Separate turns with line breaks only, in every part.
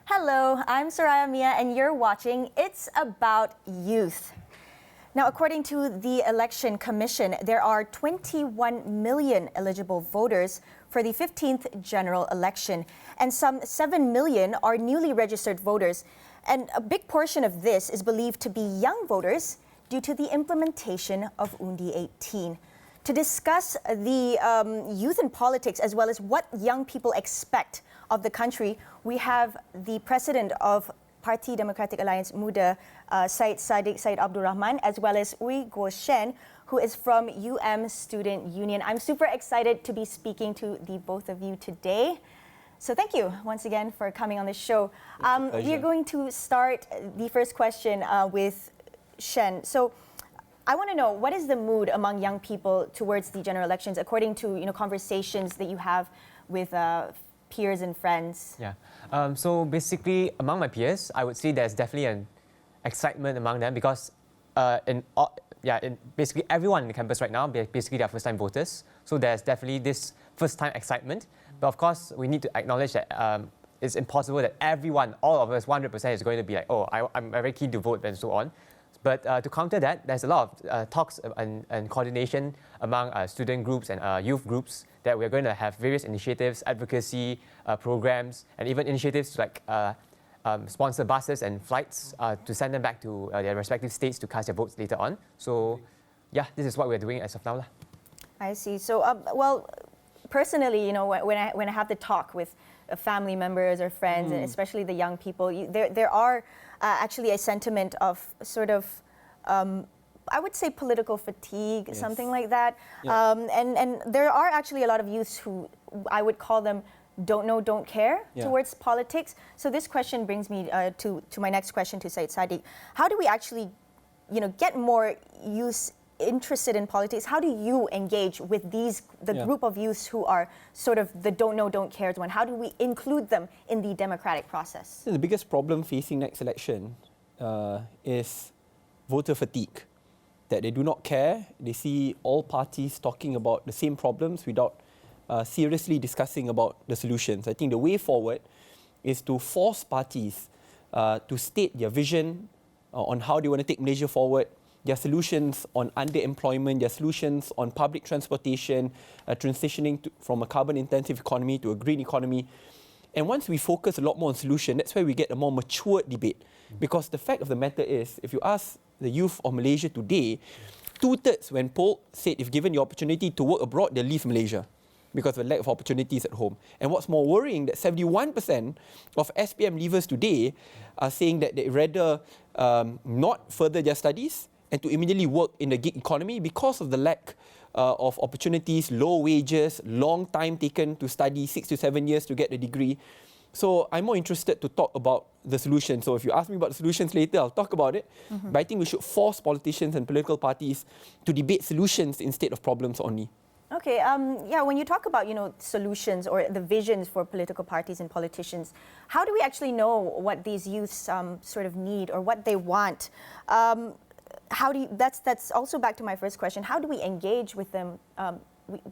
Hello, I'm Soraya Mia and you're watching It's About Youth. Now, according to the Election Commission, there are 21 million eligible voters for the 15th general election, and some 7 million are newly registered voters. And a big portion of this is believed to be young voters due to the implementation of Undi 18. To discuss the youth in politics as well as what young people expect of the country, we have the president of Parti Democratic Alliance Muda, Syed Abdul Rahman, as well as Ui Guo Shen, who is from Student Union. I'm super excited to be speaking to the both of you today. So thank you once again for coming on the show. We're going to start the first question with Shen. So I want to know, what is the mood among young people towards the general elections, according to conversations that you have with peers and friends?
Yeah. So basically, among my peers, I would say there's definitely an excitement among them because basically everyone in the campus right now, basically they're first-time voters. So there's definitely this first-time excitement. But of course, we need to acknowledge that it's impossible that everyone, all of us, 100% is going to be like, oh, I'm very keen to vote and so on. But to counter that, there's a lot of talks and coordination among student groups and youth groups that we're going to have various initiatives, advocacy programs, and even initiatives like sponsor buses and flights to send them back to their respective states to cast their votes later on. So, yeah, this is what we're doing as of now.
I see. So, well, personally, when I have the talk with family members or friends, and especially the young people, there are actually a sentiment of sort of, I would say, political fatigue, yes, something like that. Yeah. And there are actually a lot of youths who I would call them don't know, don't care, yeah, towards politics. So this question brings me to my next question to Syed Sadiq. How do we actually, get more youths interested in politics? How do you engage with the group of youths who are sort of the don't know, don't care one? How do we include them in the democratic process?
The biggest problem facing next election is voter fatigue. That they do not care. They see all parties talking about the same problems without seriously discussing about the solutions. I think the way forward is to force parties to state their vision on how they want to take Malaysia forward, their solutions on underemployment, their solutions on public transportation, transitioning from a carbon-intensive economy to a green economy. And once we focus a lot more on solution, that's where we get a more matured debate. Because the fact of the matter is, if you ask the youth of Malaysia today, 2/3 when polled said if given the opportunity to work abroad, they'll leave Malaysia because of the lack of opportunities at home. And what's more worrying, that 71% of SPM leavers today are saying that they'd rather not further their studies and to immediately work in the gig economy because of the lack of opportunities, low wages, long time taken to study, 6 to 7 years to get a degree. So I'm more interested to talk about the solution. So if you ask me about the solutions later, I'll talk about it. Mm-hmm. But I think we should force politicians and political parties to debate solutions instead of problems only.
Okay, when you talk about, solutions or the visions for political parties and politicians, how do we actually know what these youths sort of need or what they want? That's also back to my first question. How do we engage with them?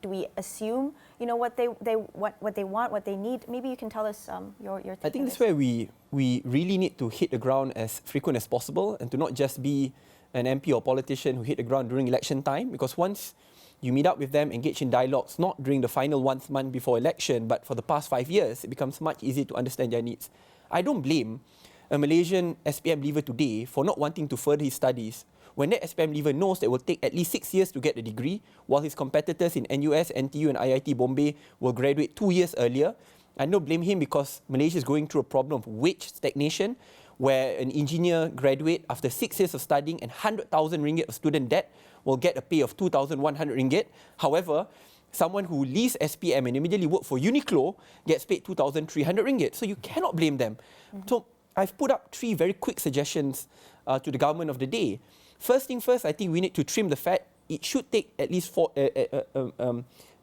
Do we assume, what they want, what they need? Maybe you can tell us your take.
I think that's where we really need to hit the ground as frequent as possible and to not just be an MP or politician who hit the ground during election time, because once you meet up with them, engage in dialogues, not during the final 1 month before election, but for the past 5 years, it becomes much easier to understand their needs. I don't blame a Malaysian SPM leaver today for not wanting to further his studies when that SPM leaver knows that it will take at least 6 years to get a degree, while his competitors in NUS, NTU and IIT Bombay will graduate 2 years earlier. I don't blame him because Malaysia is going through a problem of wage stagnation, where an engineer graduate after 6 years of studying and 100,000 ringgit of student debt will get a pay of 2,100 ringgit. However, someone who leaves SPM and immediately work for Uniqlo gets paid 2,300 ringgit. So you cannot blame them. Mm-hmm. So I've put up 3 very quick suggestions to the government of the day. First thing first, I think we need to trim the fat. It should take at least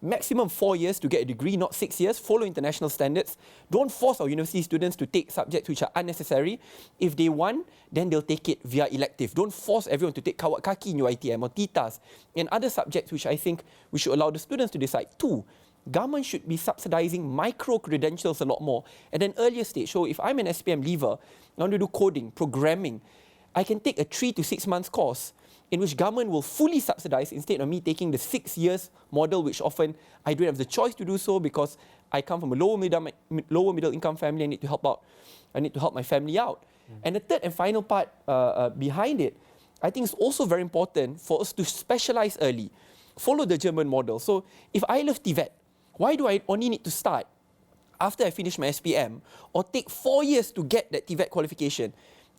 maximum 4 years to get a degree, not 6 years. Follow international standards. Don't force our university students to take subjects which are unnecessary. If they want, then they'll take it via elective. Don't force everyone to take kawat kaki in your ITM or TITAS and other subjects which I think we should allow the students to decide. 2, government should be subsidizing micro-credentials a lot more at an earlier stage. So if I'm an SPM leaver, I want to do coding, programming, I can take a 3 to 6 months course in which government will fully subsidize instead of me taking the 6 years model, which often I don't have the choice to do so because I come from a lower middle income family. I need to help out. I need to help my family out. And the third and final part behind it, I think it's also very important for us to specialize early. Follow the German model. So if I love TVET, why do I only need to start after I finish my SPM or take 4 years to get that TVET qualification?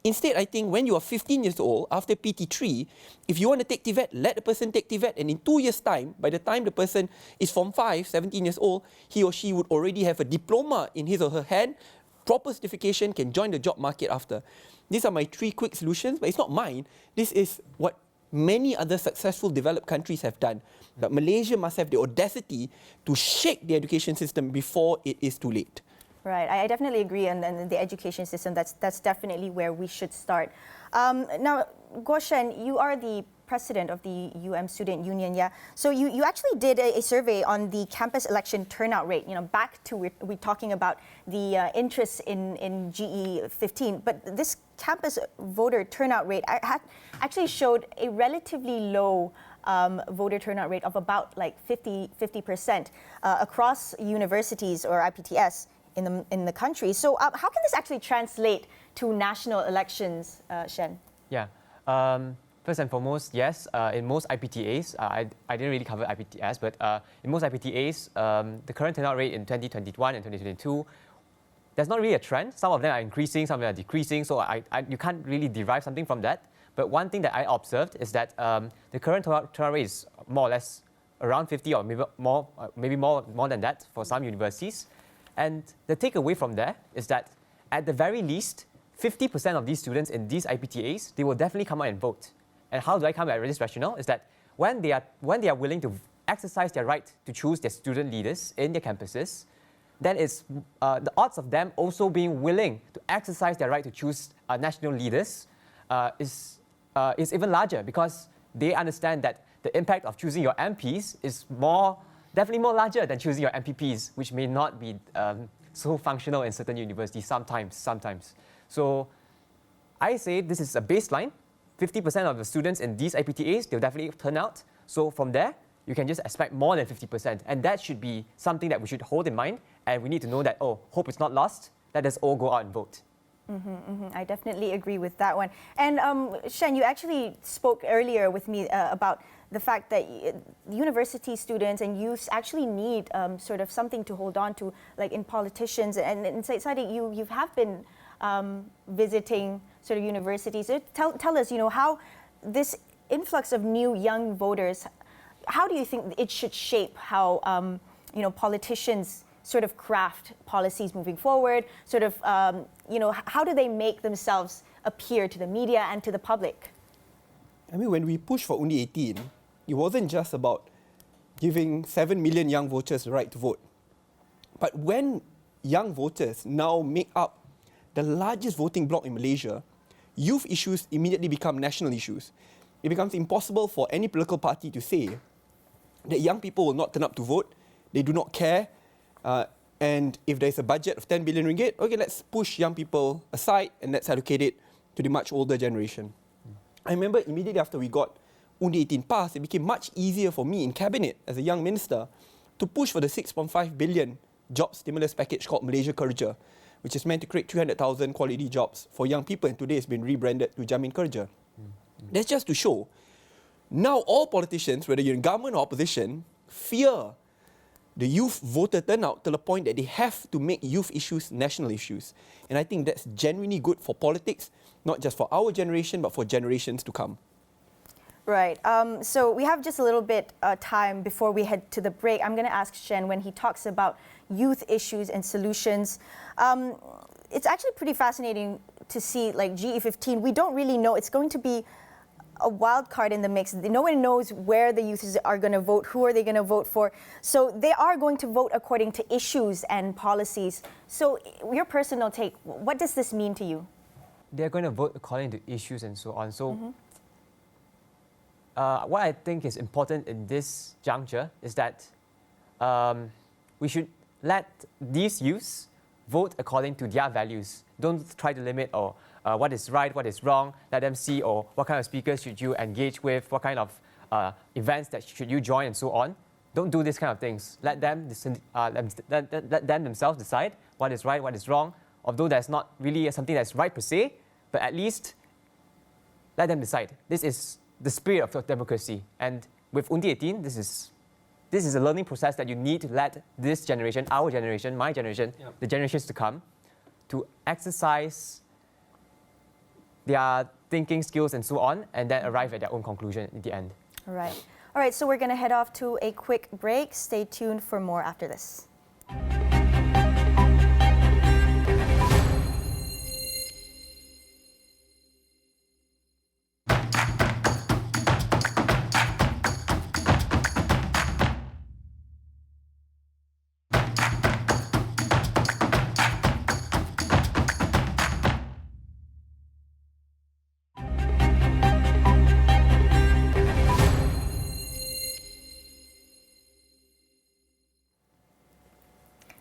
Instead, I think when you are 15 years old, after PT3, if you want to take TVET, let the person take TVET, and in 2 years' time, by the time the person is from 5, 17 years old, he or she would already have a diploma in his or her hand, proper certification, can join the job market after. These are my 3 quick solutions, but it's not mine. This is what many other successful developed countries have done. But Malaysia must have the audacity to shake the education system before it is too late.
Right, I definitely agree, and the education system, that's definitely where we should start. Now, Guo Shen, you are the president of the Student Union, yeah? So you actually did a survey on the campus election turnout rate, back to we're talking about the interest in GE15, but this campus voter turnout rate actually showed a relatively low voter turnout rate of about like 50% across universities or IPTS in the country. So how can this actually translate to national elections, Shen?
Yeah. First and foremost, yes, in most IPTAs, I didn't really cover IPTS, but in most IPTAs, the current turnout rate in 2021 and 2022, there's not really a trend. Some of them are increasing, some of them are decreasing, so you can't really derive something from that. But one thing that I observed is that the current turnout rate is more or less around 50 or maybe more than that for some universities. And the takeaway from there is that at the very least, 50% of these students in these IPTAs, they will definitely come out and vote. And how do I come at this rationale? Is that when they are willing to exercise their right to choose their student leaders in their campuses, then it's the odds of them also being willing to exercise their right to choose national leaders is even larger, because they understand that the impact of choosing your MPs is definitely more larger than choosing your MPPs, which may not be so functional in certain universities sometimes. So I say this is a baseline. 50% of the students in these IPTAs, they'll definitely turn out. So from there, you can just expect more than 50%. And that should be something that we should hold in mind. And we need to know that, hope is not lost. Let us all go out and vote.
I definitely agree with that one. And Shen, you actually spoke earlier with me about the fact that university students and youths actually need sort of something to hold on to, like in politicians. And Sadiq, you have been visiting sort of universities. So tell us, how this influx of new young voters, how do you think it should shape how politicians sort of craft policies moving forward? Sort of, how do they make themselves appear to the media and to the public?
I mean, when we pushed for Undi 18, it wasn't just about giving 7 million young voters the right to vote. But when young voters now make up the largest voting bloc in Malaysia, youth issues immediately become national issues. It becomes impossible for any political party to say that young people will not turn up to vote, they do not care, and if there's a budget of 10 billion ringgit, okay, let's push young people aside and let's allocate it to the much older generation. I remember immediately after we got Undi 18 passed, it became much easier for me in cabinet as a young minister to push for the 6.5 billion job stimulus package called Malaysia Kerja, which is meant to create 300,000 quality jobs for young people, and today it's been rebranded to Jamin Kerja. That's just to show, now all politicians, whether you're in government or opposition, fear the youth voter turnout to the point that they have to make youth issues national issues. And I think that's genuinely good for politics, not just for our generation, but for generations to come.
Right. So we have just a little bit time before we head to the break. I'm going to ask Shen, when he talks about youth issues and solutions, it's actually pretty fascinating to see, like GE15. We don't really know. It's going to be a wild card in the mix. No one knows where the youths are going to vote, who are they going to vote for. So they are going to vote according to issues and policies. So your personal take, what does this mean to you?
They're going to vote according to issues and so on. So what I think is important in this juncture is that we should let these youths vote according to their values. Don't try to limit what is right, what is wrong. Let them see what kind of speakers should you engage with, what kind of events that should you join and so on. Don't do this kind of things. Let them themselves decide what is right, what is wrong. Although there's not really something that's right per se, but at least let them decide. This is the spirit of democracy. And with Undi 18, this is a learning process that you need to let this generation, our generation, my generation, the generations to come, to exercise their thinking skills and so on, and then arrive at their own conclusion in the end.
All right, so we're going to head off to a quick break. Stay tuned for more after this.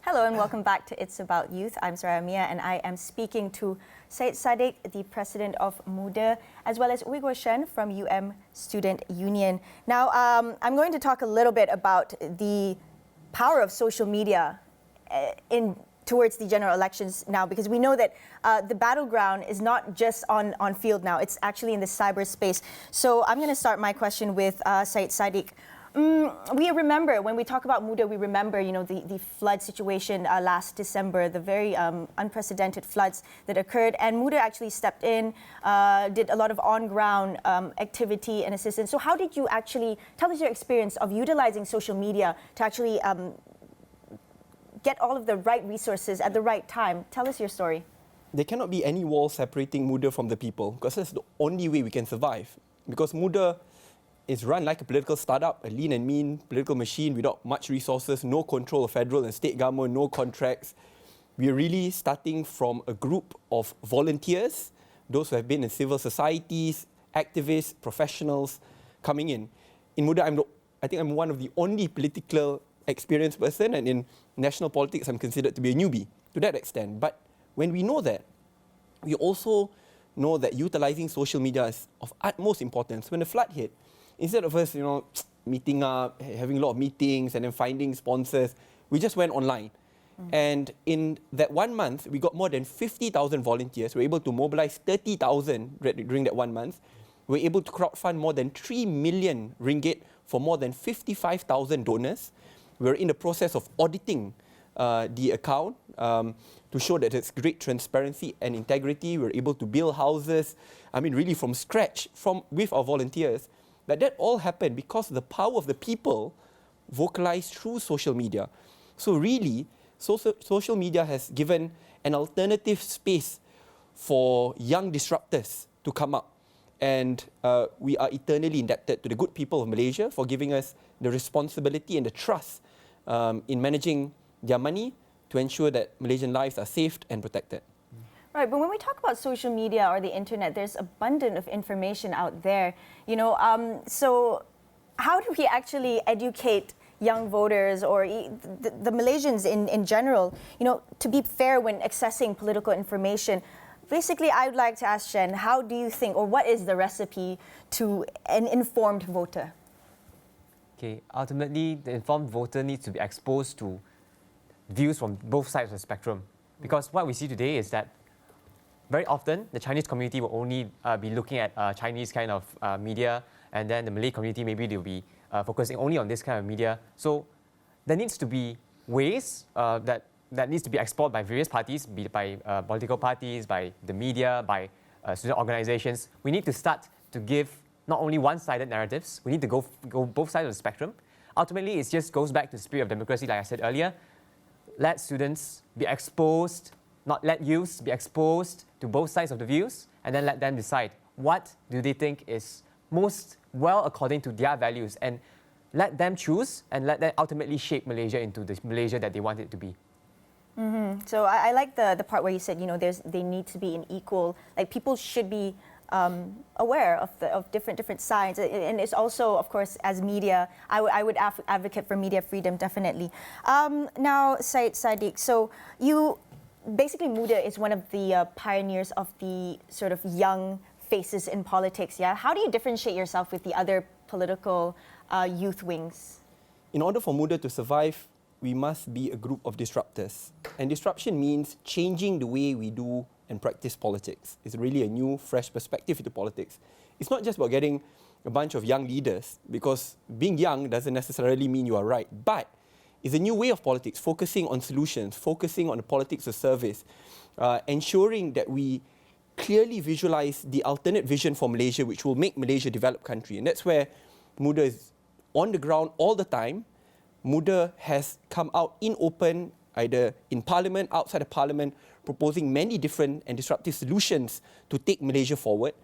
Hello and welcome back to It's About Youth. I'm Sarah Mia and I am speaking to Syed Saddiq, the president of Muda, as well as Uyghur Shen from Student Union. Now, I'm going to talk a little bit about the power of social media towards the general elections now, because we know that the battleground is not just on field now, it's actually in the cyberspace. So I'm going to start my question with Syed Saddiq. We remember, when we talk about Muda, we remember, the flood situation last December, the very unprecedented floods that occurred. And Muda actually stepped in, did a lot of on-ground activity and assistance. So how did you actually, tell us your experience of utilizing social media to actually get all of the right resources at the right time? Tell us your story.
There cannot be any wall separating Muda from the people, because that's the only way we can survive. Because Muda is run like a political startup, a lean and mean political machine without much resources, no control of federal and state government, no contracts. We're really starting from a group of volunteers, those who have been in civil societies, activists, professionals coming in. In Muda, I think I'm one of the only political experienced person, and in national politics, I'm considered to be a newbie to that extent. But when we know that, we also know that utilizing social media is of utmost importance. When the flood hit, instead of us, meeting up, having a lot of meetings and then finding sponsors, we just went online. And in that 1 month, we got more than 50,000 volunteers. We were able to mobilize 30,000 during that 1 month. We were able to crowdfund more than 3 million ringgit for more than 55,000 donors. We were in the process of auditing the account to show that it's great transparency and integrity. We were able to build houses, really from scratch with our volunteers. But that all happened because the power of the people vocalized through social media. So really, social media has given an alternative space for young disruptors to come up. And we are eternally indebted to the good people of Malaysia for giving us the responsibility and the trust in managing their money to ensure that Malaysian lives are saved and protected.
Right, but when we talk about social media or the internet, there's abundant of information out there. So how do we actually educate young voters or the Malaysians in general, to be fair when accessing political information? Basically, I would like to ask Shen, how do you think, or what is the recipe to an informed voter?
Okay, ultimately, the informed voter needs to be exposed to views from both sides of the spectrum. Because what we see today is that very often, the Chinese community will only be looking at Chinese kind of media, and then the Malay community, maybe they'll be focusing only on this kind of media. So there needs to be ways that needs to be explored by various parties, be it by political parties, by the media, by student organizations. We need to start to give not only one-sided narratives, we need to go both sides of the spectrum. Ultimately, it just goes back to the spirit of democracy, like I said earlier. Let students be exposed, not let youths be exposed to both sides of the views, and then let them decide what do they think is most well according to their values, and let them choose and let them ultimately shape Malaysia into the Malaysia that they want it to be.
So I like the part where you said, they need to be an equal, like people should be aware of different sides, and it's also, of course, as media, I would advocate for media freedom, definitely. Now, Syed Saddiq, so you basically, Muda is one of the pioneers of the sort of young faces in politics. Yeah, how do you differentiate yourself with the other political youth wings?
In order for Muda to survive, we must be a group of disruptors. And disruption means changing the way we do and practice politics. It's really a new, fresh perspective into politics. It's not just about getting a bunch of young leaders, because being young doesn't necessarily mean you are right. But it's a new way of politics, focusing on solutions, focusing on the politics of service, ensuring that we clearly visualize the alternate vision for Malaysia, which will make Malaysia a developed country. And that's where Muda is on the ground all the time. Muda has come out in open, either in Parliament, outside of Parliament, proposing many different and disruptive solutions to take Malaysia forward.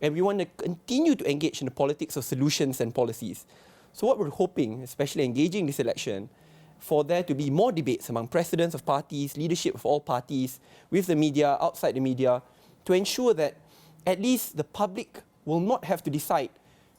And we want to continue to engage in the politics of solutions and policies. So what we're hoping, especially engaging this election, for there to be more debates among presidents of parties, leadership of all parties, with the media, outside the media, to ensure that at least the public will not have to decide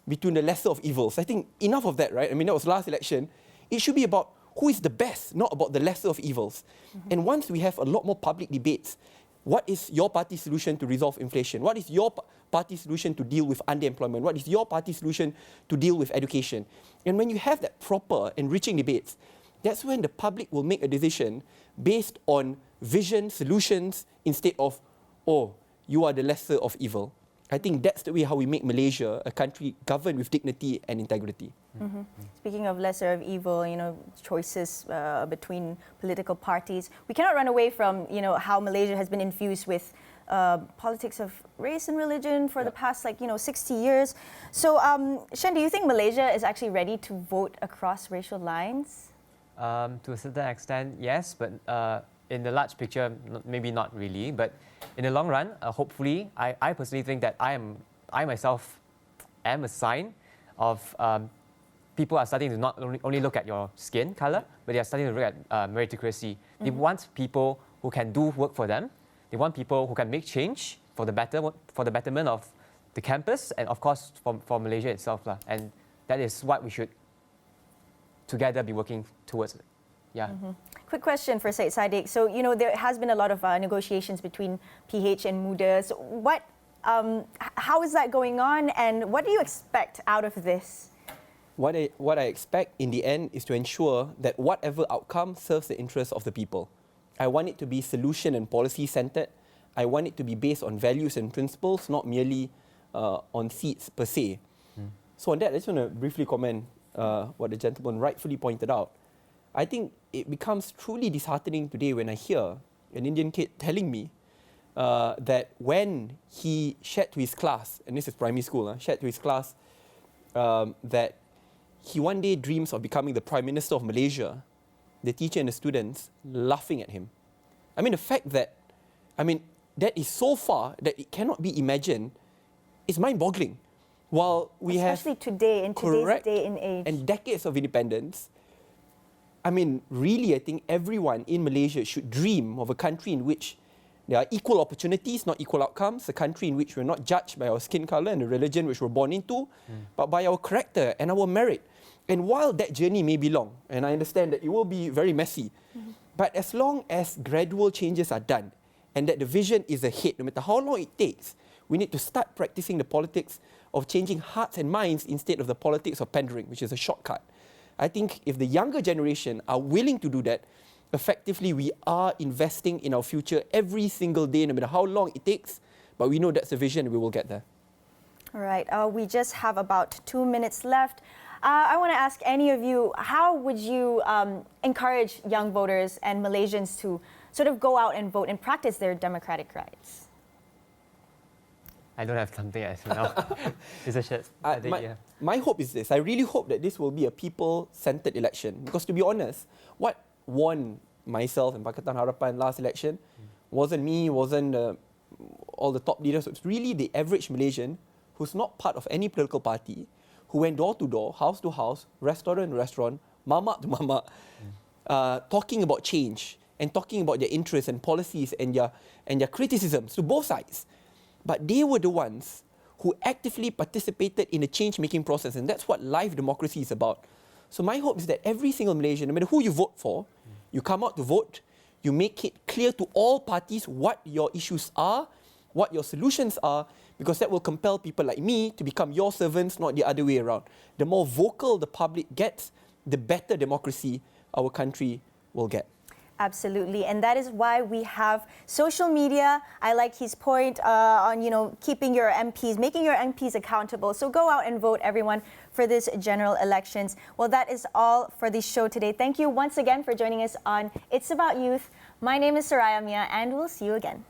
between the lesser of evils. I think enough of that, right? I mean, that was last election. It should be about who is the best, not about the lesser of evils. Mm-hmm. And once we have a lot more public debates, what is your party's solution to resolve inflation? What is your party's solution to deal with underemployment? What is your party's solution to deal with education? And when you have that proper, enriching debates, that's when the public will make a decision based on vision, solutions, instead of, oh, you are the lesser of evil. I think that's the way how we make Malaysia a country governed with dignity and integrity.
Mm-hmm. Speaking of lesser of evil, choices between political parties, we cannot run away from, how Malaysia has been infused with politics of race and religion for the past, 60 years. So, Shen, do you think Malaysia is actually ready to vote across racial lines?
To a certain extent, yes, but in the large picture, maybe not really. But in the long run, hopefully, I personally think that I myself am a sign of people are starting to not only look at your skin color, but they are starting to look at meritocracy. Mm-hmm. They want people who can do work for them. They want people who can make change for the betterment of the campus and, of course, for Malaysia itself. And that is what we should together be working towards. Yeah.
Mm-hmm. Quick question for Syed Saddiq. So, there has been a lot of negotiations between PH and Muda. So how is that going on, and what do you expect out of this?
What I expect in the end is to ensure that whatever outcome serves the interests of the people. I want it to be solution and policy centered. I want it to be based on values and principles, not merely on seats per se. So on that, I just want to briefly comment what the gentleman rightfully pointed out. I think it becomes truly disheartening today when I hear an Indian kid telling me that when he shared to his class, and this is primary school, shared to his class that he one day dreams of becoming the Prime Minister of Malaysia, the teacher and the students laughing at him. I mean, the fact that, that is so far that it cannot be imagined is mind-boggling. While we
especially today, in today's day and age.
And decades of independence, really, I think everyone in Malaysia should dream of a country in which there are equal opportunities, not equal outcomes, a country in which we're not judged by our skin color and the religion which we're born into, but by our character and our merit. And while that journey may be long, and I understand that it will be very messy, but as long as gradual changes are done and that the vision is ahead, no matter how long it takes, we need to start practicing the politics of changing hearts and minds instead of the politics of pandering, which is a shortcut. I think if the younger generation are willing to do that, effectively we are investing in our future every single day, no matter how long it takes, but we know that's the vision and we will get there.
All right, we just have about 2 minutes left. I want to ask any of you, how would you encourage young voters and Malaysians to sort of go out and vote and practice their democratic rights?
I don't have something as now. It's a shit.
My hope is this. I really hope that this will be a people-centered election. Because to be honest, what won myself and Pakatan Harapan last election wasn't me, wasn't all the top leaders. It's really the average Malaysian who's not part of any political party, who went door to door, house to house, restaurant to restaurant, mamak to mamak, talking about change and talking about their interests and policies and their criticisms to both sides. But they were the ones who actively participated in the change-making process. And that's what live democracy is about. So my hope is that every single Malaysian, no matter who you vote for, you come out to vote, you make it clear to all parties what your issues are, what your solutions are, because that will compel people like me to become your servants, not the other way around. The more vocal the public gets, the better democracy our country will get.
Absolutely, and that is why we have social media. I like his point on, keeping your MPs, making your MPs accountable. So go out and vote, everyone, for this general elections. Well, that is all for the show today. Thank you once again for joining us on It's About Youth. My name is Soraya Mia, and we'll see you again.